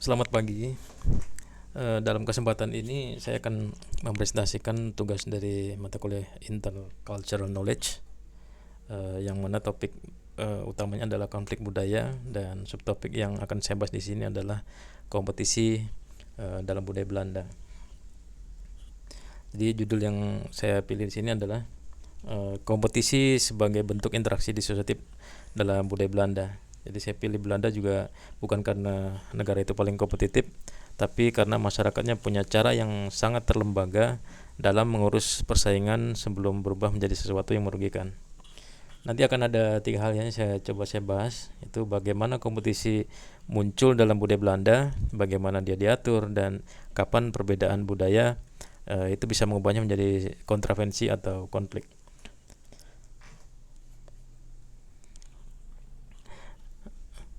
Selamat pagi. Dalam kesempatan ini saya akan mempresentasikan tugas dari mata kuliah Intercultural Knowledge, yang mana topik utamanya adalah konflik budaya, dan subtopik yang akan saya bahas di sini adalah kompetisi dalam budaya Belanda. Jadi judul yang saya pilih di sini adalah kompetisi sebagai bentuk interaksi disosiatif dalam budaya Belanda. Jadi saya pilih Belanda juga bukan karena negara itu paling kompetitif, tapi karena masyarakatnya punya cara yang sangat terlembaga dalam mengurus persaingan sebelum berubah menjadi sesuatu yang merugikan. Nanti akan ada 3 hal yang saya bahas, itu bagaimana kompetisi muncul dalam budaya Belanda, bagaimana dia diatur, dan kapan perbedaan budaya itu bisa mengubahnya menjadi kontravensi atau konflik.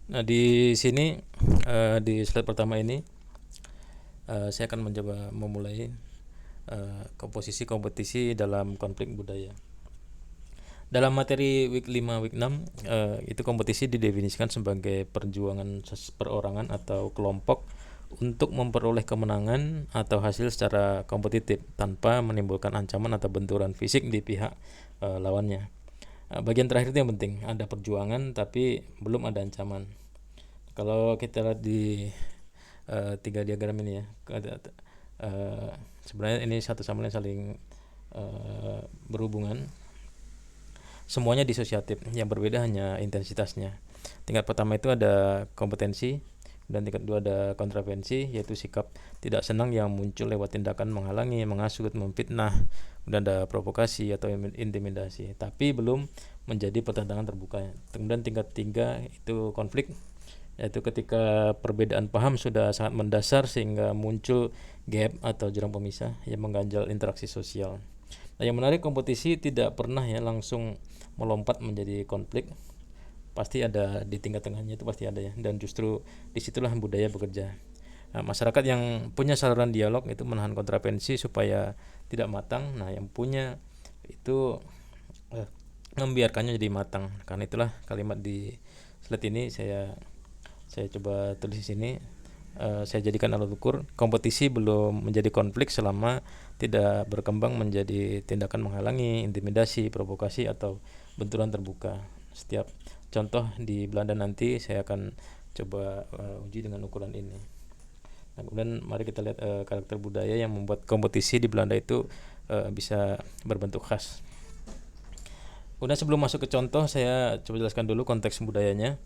Nah, di sini di slide pertama ini saya akan mencoba memulai komposisi kompetisi dalam konflik budaya. Dalam materi week 5 week 6 itu kompetisi didefinisikan sebagai perjuangan perorangan atau kelompok untuk memperoleh kemenangan atau hasil secara kompetitif tanpa menimbulkan ancaman atau benturan fisik di pihak lawannya. Bagian terakhir itu yang penting, ada perjuangan tapi belum ada ancaman. Kalau kita lihat di 3 diagram ini ya, sebenarnya ini satu sama lain saling berhubungan. Semuanya disosiatif, yang berbeda hanya intensitasnya. Tingkat pertama itu ada kompetensi, dan tingkat kedua ada kontravensi, yaitu sikap tidak senang yang muncul lewat tindakan menghalangi, menghasut, memfitnah, kemudian ada provokasi atau intimidasi, tapi belum menjadi pertentangan terbuka. Kemudian tingkat 3 itu konflik, yaitu ketika perbedaan paham sudah sangat mendasar sehingga muncul gap atau jurang pemisah yang mengganjal interaksi sosial. Nah, yang menarik, kompetisi tidak pernah ya langsung melompat menjadi konflik, pasti ada di tingkat tengahnya, itu pasti ada ya, dan justru disitulah budaya bekerja. Nah, masyarakat yang punya saluran dialog itu menahan kontravensi supaya tidak matang. Nah, yang punya itu membiarkannya jadi matang. Karena itulah kalimat di slide ini saya coba tulis di sini. Saya jadikan alat ukur, kompetisi belum menjadi konflik selama tidak berkembang menjadi tindakan menghalangi, intimidasi, provokasi, atau benturan terbuka. Setiap contoh di Belanda nanti saya akan coba uji dengan ukuran ini. Nah, kemudian mari kita lihat karakter budaya yang membuat kompetisi di Belanda itu bisa berbentuk khas. Kemudian sebelum masuk ke contoh, saya coba jelaskan dulu konteks budayanya.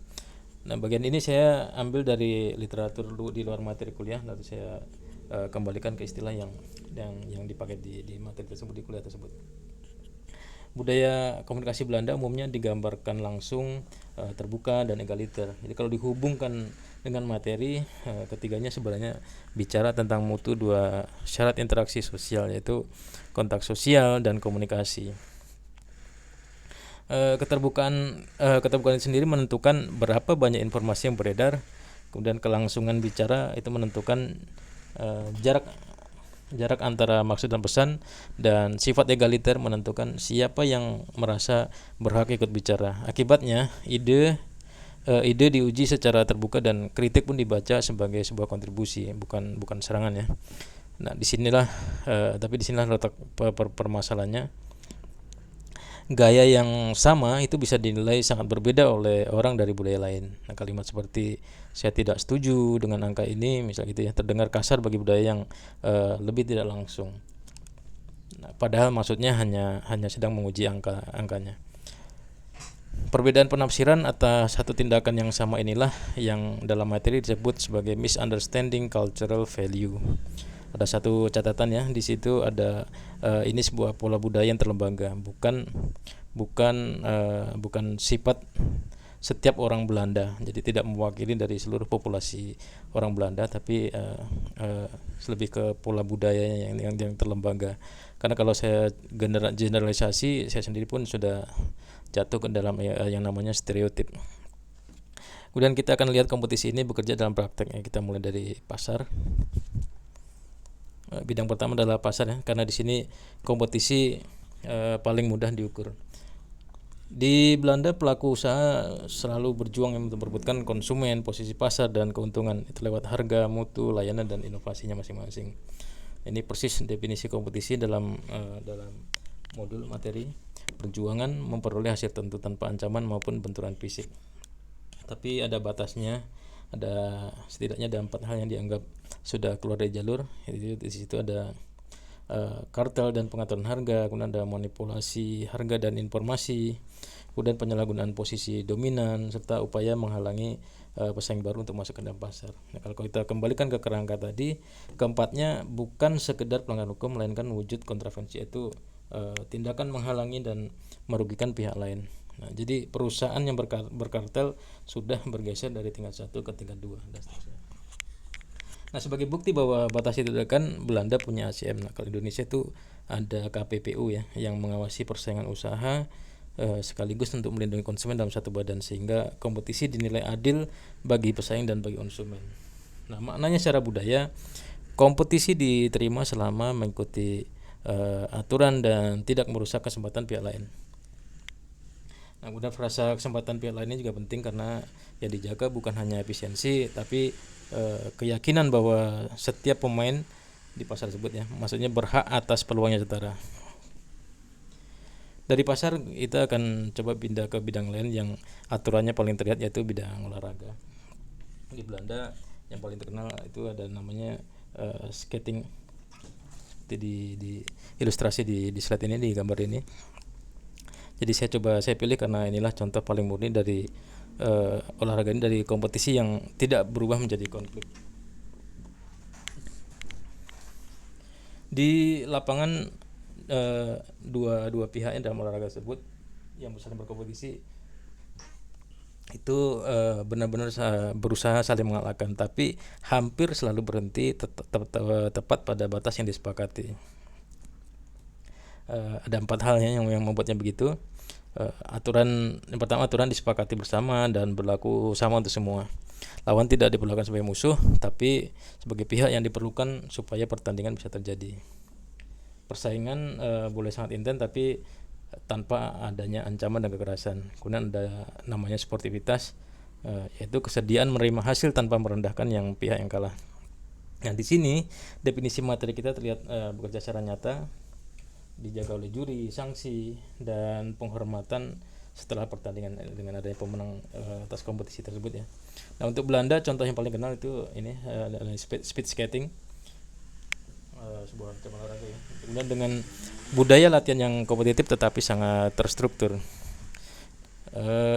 Nah, bagian ini saya ambil dari literatur di luar materi kuliah, lalu saya kembalikan ke istilah yang dipakai di materi tersebut, di kuliah tersebut. Budaya komunikasi Belanda umumnya digambarkan langsung, terbuka, dan egaliter. Jadi kalau dihubungkan dengan materi, ketiganya sebenarnya bicara tentang mutu dua syarat interaksi sosial, yaitu kontak sosial dan komunikasi. Keterbukaan sendiri menentukan berapa banyak informasi yang beredar, kemudian kelangsungan bicara itu menentukan jarak antara maksud dan pesan, dan sifat egaliter menentukan siapa yang merasa berhak ikut bicara. Akibatnya ide diuji secara terbuka dan kritik pun dibaca sebagai sebuah kontribusi, bukan serangan ya. Nah, tapi disinilah letak permasalahannya. Gaya yang sama itu bisa dinilai sangat berbeda oleh orang dari budaya lain. Nah, kalimat seperti saya tidak setuju dengan angka ini, misalnya gitu ya, terdengar kasar bagi budaya yang lebih tidak langsung. Nah, padahal maksudnya hanya sedang menguji angkanya. Perbedaan penafsiran atas satu tindakan yang sama inilah yang dalam materi disebut sebagai misunderstanding cultural value. Ada satu catatan ya, di situ ada ini sebuah pola budaya yang terlembaga, bukan sifat setiap orang Belanda. Jadi tidak mewakili dari seluruh populasi orang Belanda, tapi lebih ke pola budayanya yang terlembaga. Karena kalau saya generalisasi, saya sendiri pun sudah jatuh ke dalam yang namanya stereotip. Kemudian kita akan lihat kompetisi ini bekerja dalam prakteknya. Kita mulai dari pasar. Bidang pertama adalah pasar ya, karena di sini kompetisi paling mudah diukur. Di Belanda pelaku usaha selalu berjuang untuk memperebutkan konsumen, posisi pasar dan keuntungan itu lewat harga, mutu, layanan dan inovasinya masing-masing. Ini persis definisi kompetisi dalam modul materi perjuangan memperoleh hasil tentu tanpa ancaman maupun benturan fisik. Tapi ada batasnya, ada setidaknya ada 4 hal yang dianggap sudah keluar dari jalur. Di situ ada kartel dan pengaturan harga, kemudian ada manipulasi harga dan informasi, kemudian penyalahgunaan posisi dominan, serta upaya menghalangi pesaing baru untuk masuk ke dalam pasar. Nah, kalau kita kembalikan ke kerangka tadi, keempatnya bukan sekedar pelanggaran hukum, melainkan wujud kontravensi, yaitu tindakan menghalangi dan merugikan pihak lain. Nah, jadi perusahaan yang berkartel sudah bergeser dari tingkat 1 ke tingkat 2 dan seterusnya. Nah, sebagai bukti bahwa batas itu kan Belanda punya ACM. Nah, kalau Indonesia itu ada KPPU ya, yang mengawasi persaingan usaha sekaligus untuk melindungi konsumen dalam satu badan, sehingga kompetisi dinilai adil bagi pesaing dan bagi konsumen. Nah, maknanya secara budaya, kompetisi diterima selama mengikuti aturan dan tidak merusak kesempatan pihak lain. Nah, kemudian frasa kesempatan pihak lainnya juga penting, karena yang dijaga bukan hanya efisiensi tapi keyakinan bahwa setiap pemain di pasar tersebut ya, maksudnya berhak atas peluangnya setara. Dari pasar kita akan coba pindah ke bidang lain yang aturannya paling terlihat, yaitu bidang olahraga. Di Belanda yang paling terkenal itu ada namanya skating. Seperti di ilustrasi di slide ini, di gambar ini. Jadi saya pilih karena inilah contoh paling murni dari olahraga ini, dari kompetisi yang tidak berubah menjadi konflik. Di lapangan dua pihaknya dalam olahraga tersebut yang saling berkompetisi itu benar-benar berusaha saling mengalahkan, tapi hampir selalu berhenti tepat pada batas yang disepakati. Ada 4 halnya yang membuatnya begitu. Yang pertama, aturan disepakati bersama dan berlaku sama untuk semua. Lawan tidak diperlakukan sebagai musuh, tapi sebagai pihak yang diperlukan supaya pertandingan bisa terjadi. Persaingan boleh sangat intens, tapi tanpa adanya ancaman dan kekerasan. Kemudian ada namanya sportivitas, yaitu kesediaan menerima hasil tanpa merendahkan yang pihak yang kalah. Nah, di sini definisi materi kita terlihat bekerja secara nyata, dijaga oleh juri, sanksi, dan penghormatan setelah pertandingan dengan adanya pemenang atas kompetisi tersebut ya. Nah, untuk Belanda contoh yang paling kenal itu ini speed skating, sebuah cabang olahraga ya. Kemudian dengan budaya latihan yang kompetitif tetapi sangat terstruktur.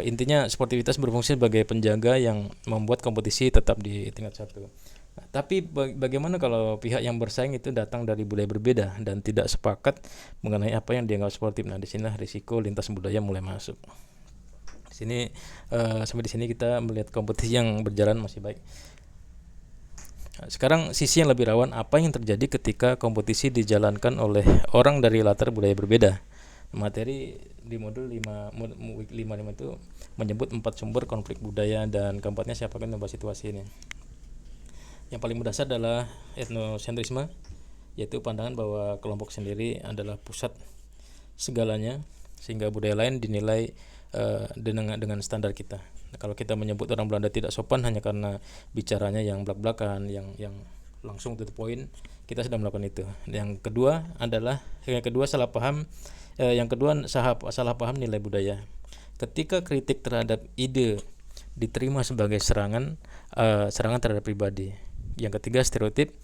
Intinya sportivitas berfungsi sebagai penjaga yang membuat kompetisi tetap di tingkat 1. Nah, tapi bagaimana kalau pihak yang bersaing itu datang dari budaya berbeda dan tidak sepakat mengenai apa yang dianggap sportif? Nah, di sini risiko lintas budaya mulai masuk. Di sini sampai di sini kita melihat kompetisi yang berjalan masih baik. Nah, sekarang sisi yang lebih rawan, apa yang terjadi ketika kompetisi dijalankan oleh orang dari latar budaya berbeda. Materi di modul 55 itu menyebut 4 sumber konflik budaya, dan keempatnya saya akan membahas situasi ini. Yang paling mendasar adalah etnosentrisme, yaitu pandangan bahwa kelompok sendiri adalah pusat segalanya, sehingga budaya lain dinilai dengan standar kita. Nah, kalau kita menyebut orang Belanda tidak sopan hanya karena bicaranya yang blak-blakan, yang langsung to the point, kita sedang melakukan itu. Yang kedua salah paham nilai budaya. Ketika kritik terhadap ide diterima sebagai serangan terhadap pribadi. Yang ketiga, stereotip,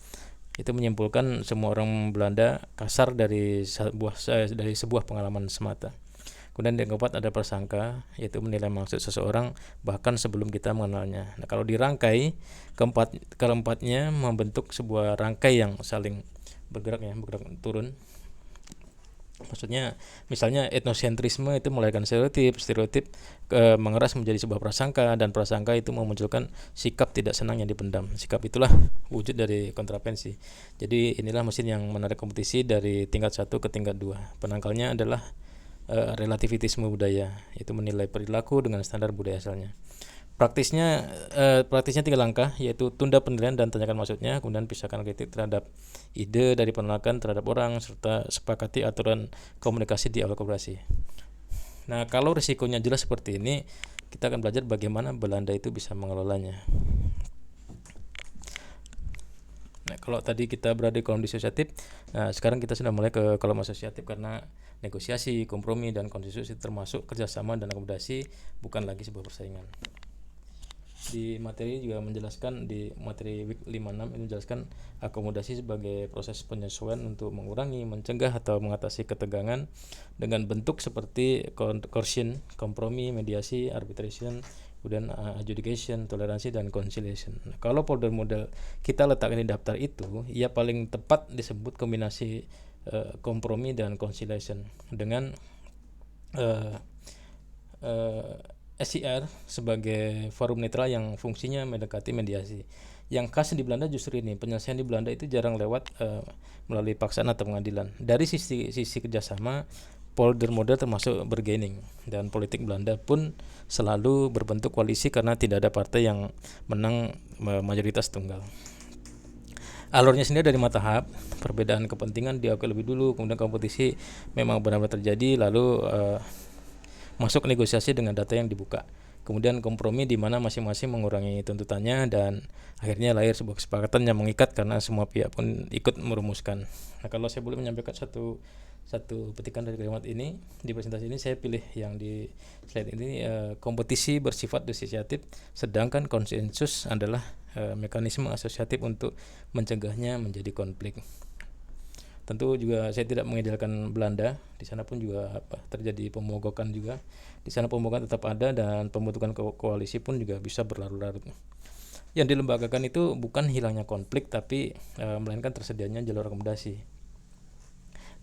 itu menyimpulkan semua orang Belanda kasar dari sebuah pengalaman semata. Kemudian yang keempat ada prasangka, yaitu menilai maksud seseorang bahkan sebelum kita mengenalnya. Nah, kalau dirangkai, keempatnya membentuk sebuah rangkai yang saling bergerak turun. Maksudnya misalnya etnosentrisme itu melahirkan stereotip mengeras menjadi sebuah prasangka, dan prasangka itu memunculkan sikap tidak senang yang dipendam. Sikap itulah wujud dari kontravensi. Jadi inilah mesin yang menarik kompetisi dari tingkat 1 ke tingkat 2. Penangkalnya adalah relativitisme budaya, yaitu menilai perilaku dengan standar budaya asalnya. Praktisnya 3 langkah, yaitu tunda penilaian dan tanyakan maksudnya, kemudian pisahkan kritik terhadap ide dari penolakan terhadap orang, serta sepakati aturan komunikasi di awal kooperasi. Nah, kalau risikonya jelas seperti ini, kita akan belajar bagaimana Belanda itu bisa mengelolanya. Nah, kalau tadi kita berada di kolom disosiatif, nah sekarang kita sudah mulai ke kolom asosiatif karena negosiasi, kompromi, dan konsensus itu termasuk kerjasama dan akomodasi, bukan lagi sebuah persaingan. Di materi juga menjelaskan, di materi week 56 ini menjelaskan akomodasi sebagai proses penyesuaian untuk mengurangi, mencegah, atau mengatasi ketegangan dengan bentuk seperti coercion, kompromi, mediasi, arbitration, kemudian adjudication, toleransi, dan conciliation. Nah, kalau folder model kita letakkan di daftar itu, ia paling tepat disebut kombinasi kompromi dan conciliation dengan SCR sebagai forum netral yang fungsinya mendekati mediasi. Yang khas di Belanda justru ini, penyelesaian di Belanda itu jarang lewat melalui paksaan atau pengadilan. Dari sisi kerjasama, polder model termasuk bargaining, dan politik Belanda pun selalu berbentuk koalisi karena tidak ada partai yang menang mayoritas tunggal. Alurnya sendiri dari mata tahap, perbedaan kepentingan diakui lebih dulu, kemudian kompetisi memang benar-benar terjadi, lalu masuk negosiasi dengan data yang dibuka, kemudian kompromi di mana masing-masing mengurangi tuntutannya, dan akhirnya lahir sebuah kesepakatan yang mengikat karena semua pihak pun ikut merumuskan. Nah, kalau saya boleh menyampaikan satu petikan dari kalimat ini di presentasi ini, saya pilih yang di slide ini, kompetisi bersifat disosiatif, sedangkan konsensus adalah mekanisme asosiatif untuk mencegahnya menjadi konflik. Tentu juga saya tidak mengidealkan Belanda, di sana pun juga terjadi pemogokan juga. Di sana pemogokan tetap ada dan pembentukan koalisi pun juga bisa berlarut-larut. Yang dilembagakan itu bukan hilangnya konflik, tapi melainkan tersedianya jalur akomodasi.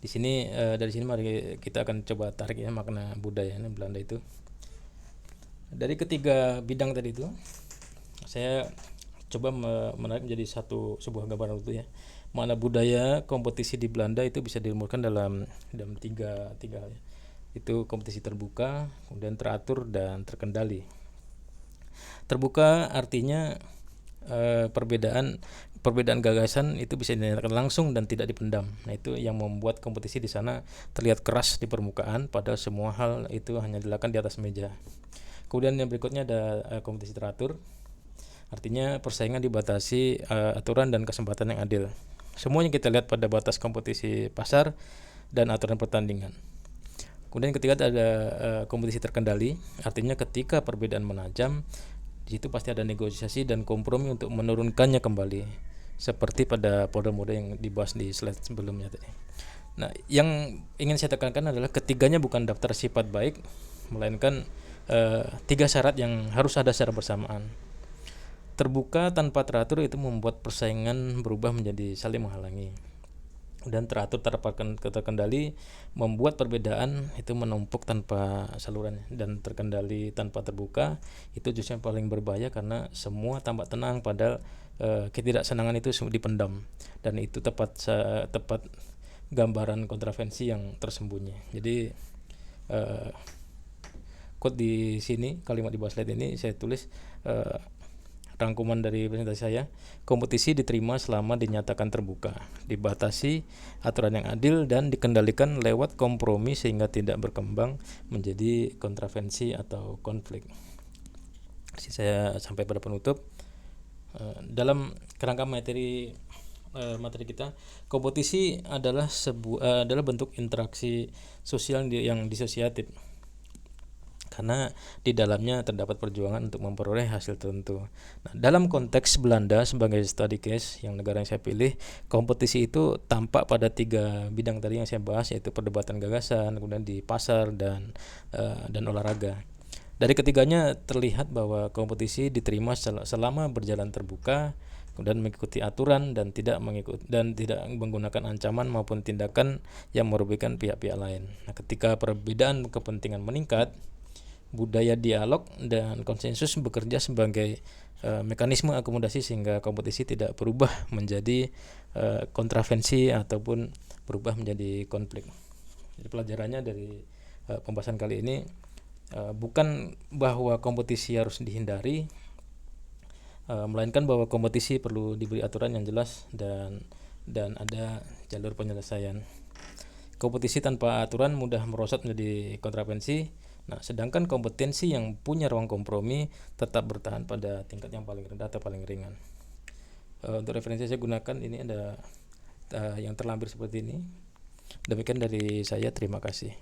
Di sini dari sini mari kita akan coba tarik ya makna budaya Belanda itu. Dari ketiga bidang tadi itu, saya coba menarik menjadi sebuah gambaran utuh ya. Makna budaya kompetisi di Belanda itu bisa dirumuskan dalam tiga hal ya. Itu kompetisi terbuka, kemudian teratur, dan terkendali. Terbuka artinya perbedaan gagasan itu bisa dinyatakan langsung dan tidak dipendam. Nah, itu yang membuat kompetisi di sana terlihat keras di permukaan, padahal semua hal itu hanya dilakukan di atas meja. Kemudian yang berikutnya ada kompetisi teratur. Artinya persaingan dibatasi aturan dan kesempatan yang adil. Semuanya kita lihat pada batas kompetisi pasar dan aturan pertandingan. Kemudian ketiga ada kompetisi terkendali, artinya ketika perbedaan menajam, di situ pasti ada negosiasi dan kompromi untuk menurunkannya kembali, seperti pada model yang dibahas di slide sebelumnya tadi. Nah, yang ingin saya tekankan adalah ketiganya bukan daftar sifat baik, melainkan tiga syarat yang harus ada secara bersamaan. Terbuka tanpa teratur itu membuat persaingan berubah menjadi saling menghalangi, dan teratur terkendali membuat perbedaan itu menumpuk tanpa saluran, dan terkendali tanpa terbuka itu justru yang paling berbahaya karena semua tampak tenang padahal ketidaksenangan itu dipendam, dan itu tepat gambaran kontravensi yang tersembunyi. Jadi quote di sini, kalimat di bawah slide ini saya tulis rangkuman dari presentasi saya. Kompetisi diterima selama dinyatakan terbuka, dibatasi aturan yang adil, dan dikendalikan lewat kompromi sehingga tidak berkembang menjadi kontravensi atau konflik. Saya sampai pada penutup. Dalam kerangka materi kita, kompetisi adalah bentuk interaksi sosial yang disosiatif, karena di dalamnya terdapat perjuangan untuk memperoleh hasil tertentu. Nah, dalam konteks Belanda sebagai study case yang negara yang saya pilih, kompetisi itu tampak pada tiga bidang tadi yang saya bahas, yaitu perdebatan gagasan, kemudian di pasar, dan olahraga. Dari ketiganya terlihat bahwa kompetisi diterima selama berjalan terbuka, kemudian mengikuti aturan, dan tidak menggunakan ancaman maupun tindakan yang merugikan pihak-pihak lain. Nah, ketika perbedaan kepentingan meningkat, budaya dialog dan konsensus bekerja sebagai mekanisme akomodasi sehingga kompetisi tidak berubah menjadi kontravensi ataupun berubah menjadi konflik. Jadi pelajarannya dari pembahasan kali ini bukan bahwa kompetisi harus dihindari, melainkan bahwa kompetisi perlu diberi aturan yang jelas dan ada jalur penyelesaian. Kompetisi tanpa aturan mudah merosot menjadi kontravensi, Nah, sedangkan kompetensi yang punya ruang kompromi tetap bertahan pada tingkat yang paling rendah atau paling ringan. Untuk referensi saya gunakan ini ada yang terlampir seperti ini. Demikian dari saya, terima kasih.